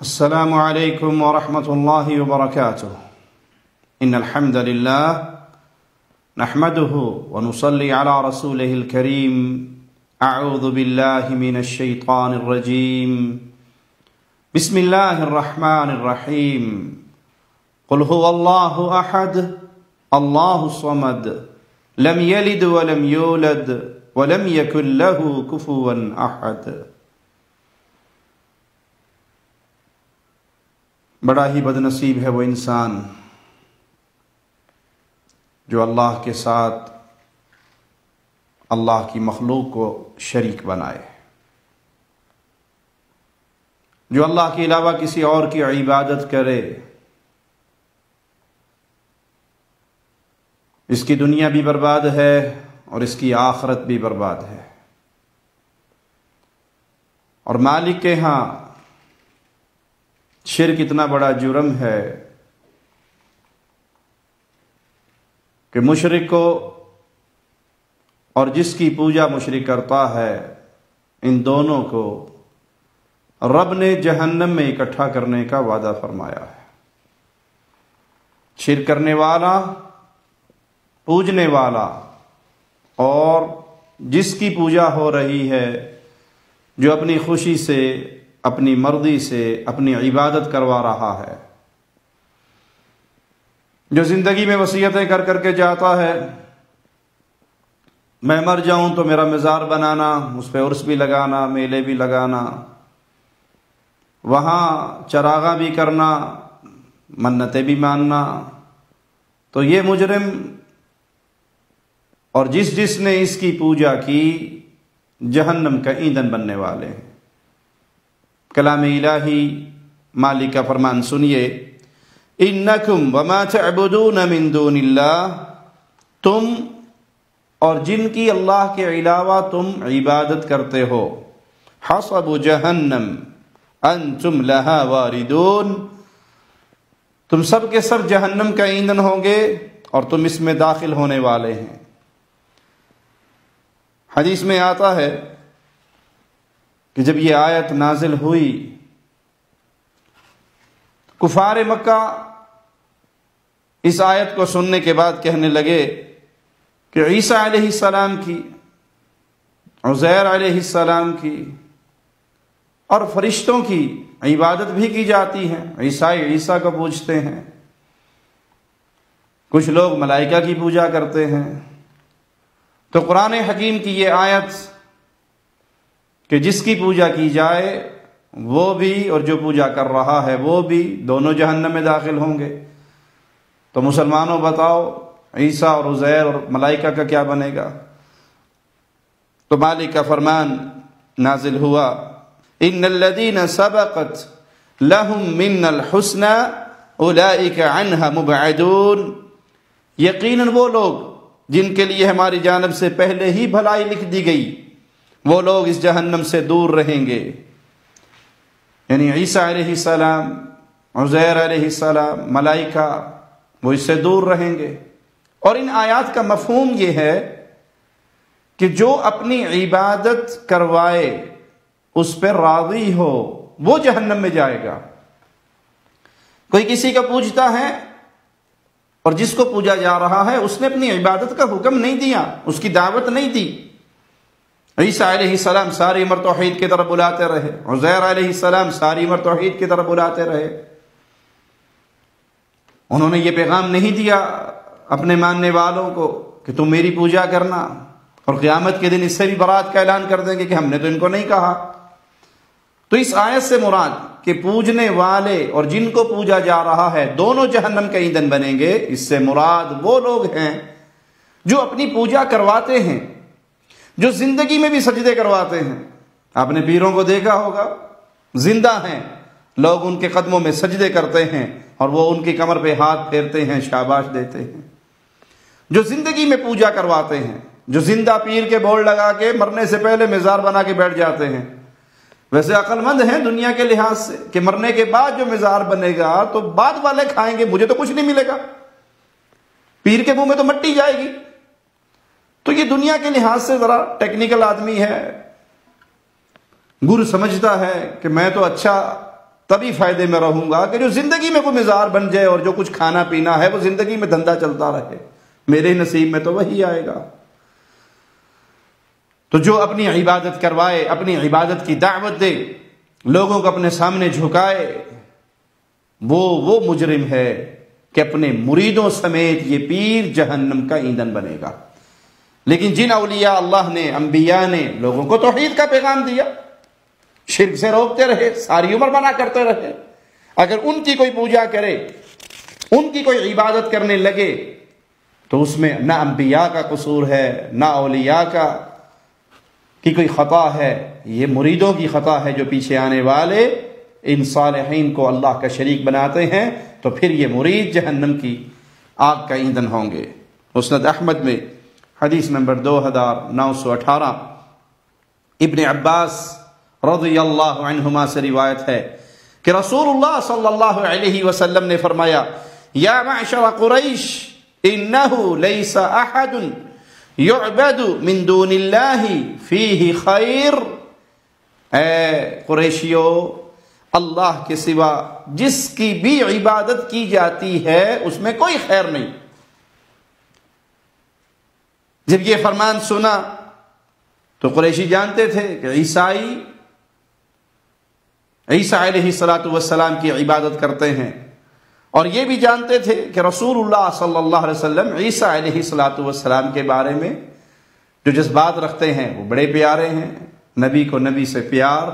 السلام عليكم ورحمة الله وبركاته. إن الحمد لله نحمده ونصلي على رسوله الكريم. أعوذ بالله من الشيطان الرجيم. بسم الله الرحمن الرحيم. قل هو الله أحد الله الصمد لم يلد ولم يولد ولم يكن له كفوا أحد. بڑا ہی بد نصیب ہے وہ انسان جو اللہ کے ساتھ اللہ کی مخلوق کو شریک بنائے، جو اللہ کے علاوہ کسی اور کی عبادت کرے. اس کی دنیا بھی برباد ہے اور اس کی آخرت بھی برباد ہے. اور مالک کے ہاں شرک اتنا بڑا جرم ہے کہ مشرک کو اور جس کی پوجا مشرک کرتا ہے، ان دونوں کو رب نے جہنم میں اکٹھا کرنے کا وعدہ فرمایا ہے. شرک کرنے والا، پوجنے والا اور جس کی پوجا ہو رہی ہے، جو اپنی خوشی سے، اپنی مرضی سے اپنی عبادت کروا رہا ہے، جو زندگی میں وصیتیں کر کر کے جاتا ہے میں مر جاؤں تو میرا مزار بنانا، اس پہ عرس بھی لگانا، میلے بھی لگانا، وہاں چراغاں بھی کرنا، منتیں بھی ماننا. تو یہ مجرم اور جس نے اس کی پوجا کی جہنم کا ایندھن بننے والے ہیں. کلام الہی مالک کا فرمان سنیے، انکم وما تعبدون من دون اللہ، تم اور جن کی اللہ کے علاوہ تم عبادت کرتے ہو، حصب جہنم انتم لہا واردون، تم سب کے سب جہنم کا ایندھن ہوں گے اور تم اس میں داخل ہونے والے ہیں. حدیث میں آتا ہے کہ جب یہ آیت نازل ہوئی، کفار مکہ اس آیت کو سننے کے بعد کہنے لگے کہ عیسیٰ علیہ السلام کی، عزیر علیہ السلام کی اور فرشتوں کی عبادت بھی کی جاتی ہے. عیسیٰ کو پوجتے ہیں، کچھ لوگ ملائکہ کی پوجا کرتے ہیں. تو قرآن حکیم کی یہ آیت کہ جس کی پوجا کی جائے وہ بھی اور جو پوجا کر رہا ہے وہ بھی، دونوں جہنم میں داخل ہوں گے. تو مسلمانوں بتاؤ عیسیٰ اور عزیر اور ملائکہ کا کیا بنے گا؟ تو مالک کا فرمان نازل ہوا، ان الذین سبقت لهم من الحسنى اولئک عنها مبعدون، یقیناً وہ لوگ جن کے لیے ہماری جانب سے پہلے ہی بھلائی لکھ دی گئی، وہ لوگ اس جہنم سے دور رہیں گے. یعنی عیسیٰ علیہ السلام، عزیر علیہ السلام، ملائکہ، وہ اس سے دور رہیں گے. اور ان آیات کا مفہوم یہ ہے کہ جو اپنی عبادت کروائے اس پہ راضی ہو وہ جہنم میں جائے گا. کوئی کسی کا پوجتا ہے اور جس کو پوجا جا رہا ہے اس نے اپنی عبادت کا حکم نہیں دیا، اس کی دعوت نہیں دی. عیسیٰ علیہ السلام ساری عمر توحید کی طرف بلاتے رہے، عزیر علیہ السلام ساری عمر توحید کی طرف بلاتے رہے. انہوں نے یہ پیغام نہیں دیا اپنے ماننے والوں کو کہ تم میری پوجا کرنا، اور قیامت کے دن اس سے بھی برات کا اعلان کر دیں گے کہ ہم نے تو ان کو نہیں کہا. تو اس آیت سے مراد کہ پوجنے والے اور جن کو پوجا جا رہا ہے دونوں جہنم کا ایندھن بنیں گے. اس سے مراد وہ لوگ ہیں جو اپنی پوجا کرواتے ہیں، جو زندگی میں بھی سجدے کرواتے ہیں. آپ نے پیروں کو دیکھا ہوگا، زندہ ہیں، لوگ ان کے قدموں میں سجدے کرتے ہیں اور وہ ان کی کمر پہ ہاتھ پھیرتے ہیں، شاباش دیتے ہیں. جو زندگی میں پوجا کرواتے ہیں، جو زندہ پیر کے بورڈ لگا کے مرنے سے پہلے مزار بنا کے بیٹھ جاتے ہیں، ویسے عقل مند ہیں دنیا کے لحاظ سے کہ مرنے کے بعد جو مزار بنے گا تو بعد والے کھائیں گے، مجھے تو کچھ نہیں ملے گا، پیر کے منہ میں تو مٹی جائے گی. تو یہ دنیا کے لحاظ سے ذرا ٹیکنیکل آدمی ہے، گر سمجھتا ہے کہ میں تو اچھا تبھی فائدے میں رہوں گا کہ جو زندگی میں کوئی مزار بن جائے اور جو کچھ کھانا پینا ہے وہ زندگی میں دھندا چلتا رہے، میرے نصیب میں تو وہی آئے گا۔ تو جو اپنی عبادت کروائے، اپنی عبادت کی دعوت دے، لوگوں کو اپنے سامنے جھکائے، وہ مجرم ہے کہ اپنے مریدوں سمیت یہ پیر جہنم کا ایندھن بنے گا۔ لیکن جن اولیاء اللہ نے، انبیاء نے لوگوں کو توحید کا پیغام دیا، شرک سے روکتے رہے، ساری عمر منع کرتے رہے، اگر ان کی کوئی پوجا کرے، ان کی کوئی عبادت کرنے لگے تو اس میں نہ انبیاء کا قصور ہے، نہ اولیاء کی کوئی خطا ہے، یہ مریدوں کی خطا ہے جو پیچھے آنے والے ان صالحین کو اللہ کا شریک بناتے ہیں، تو پھر یہ مرید جہنم کی آگ کا ایندھن ہوں گے۔ مسند احمد میں حدیث نمبر 2918 ابن عباس رضی اللہ عنہما سے روایت ہے کہ رسول اللہ صلی اللہ علیہ وسلم نے فرمایا، یا معشر قریش انہو لیس احد یعبد من دون اللہ فیہ خیر، اے قریشیو، اللہ کے سوا جس کی بھی عبادت کی جاتی ہے اس میں کوئی خیر نہیں۔ جب یہ فرمان سنا تو قریشی جانتے تھے کہ عیسیٰ علیہ السلام کی عبادت کرتے ہیں، اور یہ بھی جانتے تھے کہ رسول اللہ صلی اللہ علیہ وسلم عیسیٰ علیہ السلام کے بارے میں جو جذبات رکھتے ہیں وہ بڑے پیارے ہیں، نبی کو نبی سے پیار۔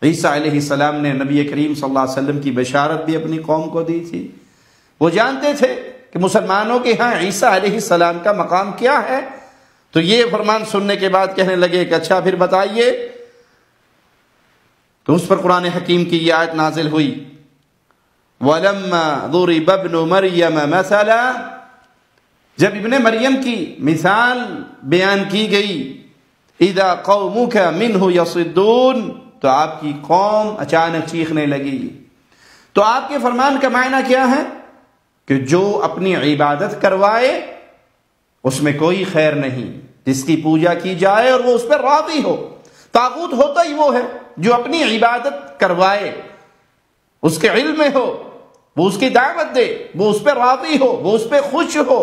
عیسیٰ علیہ السلام نے نبی کریم صلی اللہ علیہ وسلم کی بشارت بھی اپنی قوم کو دی تھی۔ وہ جانتے تھے کہ مسلمانوں کے ہاں عیسیٰ علیہ السلام کا مقام کیا ہے، تو یہ فرمان سننے کے بعد کہنے لگے کہ اچھا پھر بتائیے۔ تو اس پر قرآن حکیم کی یہ آیت نازل ہوئی، وَلَمَّا ضُرِبَ ابْنُ مَرْيَمَ مَثَلًا، جب ابن مریم کی مثال بیان کی گئی، اِذَا قَوْمُكَ مِنْهُ يَصِدُّونَ، تو آپ کی قوم اچانک چیخنے لگی۔ تو آپ کے فرمان کا معنی کیا ہے کہ جو اپنی عبادت کروائے اس میں کوئی خیر نہیں، جس کی پوجا کی جائے اور وہ اس پر راضی ہو۔ طاغوت ہوتا ہی وہ ہے جو اپنی عبادت کروائے، اس کے علم میں ہو، وہ اس کی دعوت دے، وہ اس پہ راضی ہو، وہ اس پہ خوش ہو،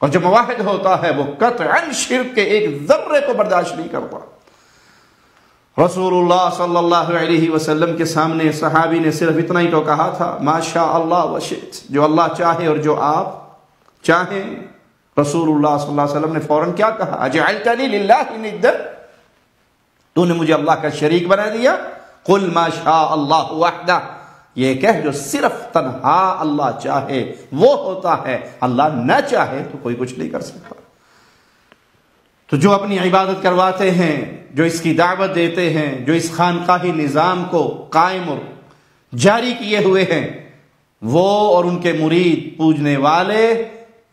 اور جو موحد ہوتا ہے وہ قطعاً شرک کے ایک ذرے کو برداشت نہیں کرتا۔ رسول اللہ صلی اللہ علیہ وسلم کے سامنے صحابی نے صرف اتنا ہی تو کہا تھا، ما شاء اللہ وشئت، جو اللہ چاہے اور جو آپ چاہیں۔ رسول اللہ صلی اللہ علیہ وسلم نے فوراً کیا کہا، اجعلتنی للہ ندا، تو نے مجھے اللہ کا شریک بنا دیا۔ قل ما شاء اللہ وحدہ، یہ کہہ جو صرف تنہا اللہ چاہے وہ ہوتا ہے، اللہ نہ چاہے تو کوئی کچھ نہیں کر سکتا۔ تو جو اپنی عبادت کرواتے ہیں، جو اس کی دعوت دیتے ہیں، جو اس خانقاہی نظام کو قائم اور جاری کیے ہوئے ہیں، وہ اور ان کے مرید پوجنے والے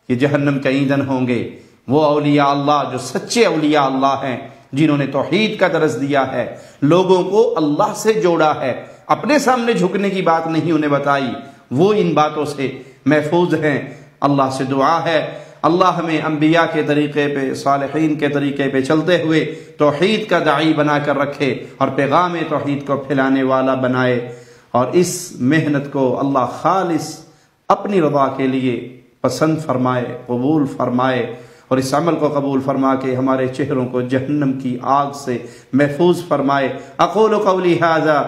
یہ جہنم کا ایندھن ہوں گے۔ وہ اولیاء اللہ جو سچے اولیاء اللہ ہیں، جنہوں نے توحید کا درس دیا ہے، لوگوں کو اللہ سے جوڑا ہے، اپنے سامنے جھکنے کی بات نہیں انہیں بتائی، وہ ان باتوں سے محفوظ ہیں۔ اللہ سے دعا ہے اللہ ہمیں انبیاء کے طریقے پہ، صالحین کے طریقے پہ چلتے ہوئے توحید کا داعی بنا کر رکھے اور پیغام توحید کو پھیلانے والا بنائے، اور اس محنت کو اللہ خالص اپنی رضا کے لیے پسند فرمائے، قبول فرمائے، اور اس عمل کو قبول فرما کے ہمارے چہروں کو جہنم کی آگ سے محفوظ فرمائے۔ اقول قولی ھذا